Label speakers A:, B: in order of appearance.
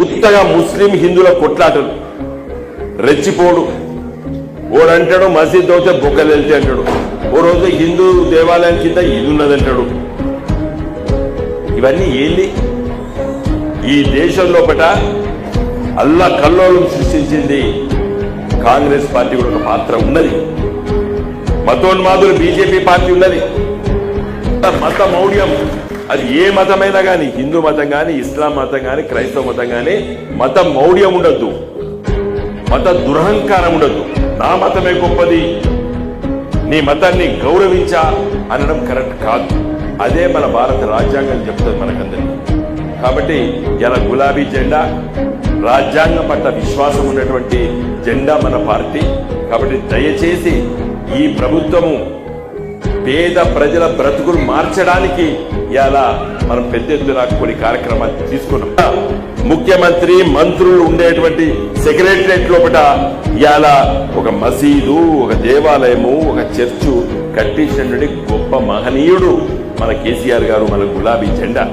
A: ఉత్తగా ముస్లిం హిందువుల కొట్లాటలు రెచ్చిపోడు. ఓడంటాడు మసీద్ అవుతే బొక్కలు వెళ్తే అంటాడు, ఓ రోజు హిందూ దేవాలయం కింద ఇది ఉన్నదంటాడు. ఇవన్నీ ఏంది? ఈ దేశం లోపల అల్లా కల్లోలం సృష్టించింది కాంగ్రెస్ పార్టీ కూడా ఒక పాత్ర ఉన్నది. మతోన్మాదులు బీజేపీ పార్టీ ఉన్నది. మత మౌఢ్యం అది ఏ మతమైనా కానీ, హిందూ మతం కానీ, ఇస్లాం మతం కానీ, క్రైస్తవ మతం కానీ, మత మౌఢ్యం ఉండద్దు, మత దురహంకారం ఉండద్దు. నా మతమే గొప్పది, నీ మతాన్ని గౌరవించా అనడం కరెక్ట్ కాదు. అదే మన భారత రాజ్యాంగం చెప్తుంది మనకందరికీ. కాబట్టి ఇలా గులాబీ జెండా రాజ్యాంగం పట్ల విశ్వాసం ఉన్నటువంటి జెండా మన పార్టీ. కాబట్టి దయచేసి ఈ ప్రభుత్వము పేద ప్రజల బ్రతుకులు మార్చడానికి ఇలా మనం పెద్ద ఎత్తున కొన్ని కార్యక్రమాలు తీసుకున్నాం. ముఖ్యమంత్రి మంత్రులు ఉండేటువంటి సెక్రటరియట్ లోపల ఇలా ఒక మసీదు, ఒక దేవాలయము, ఒక చర్చు కట్టించినటువంటి గొప్ప మహనీయుడు మన కేసీఆర్ గారు, మన గులాబీ జెండా.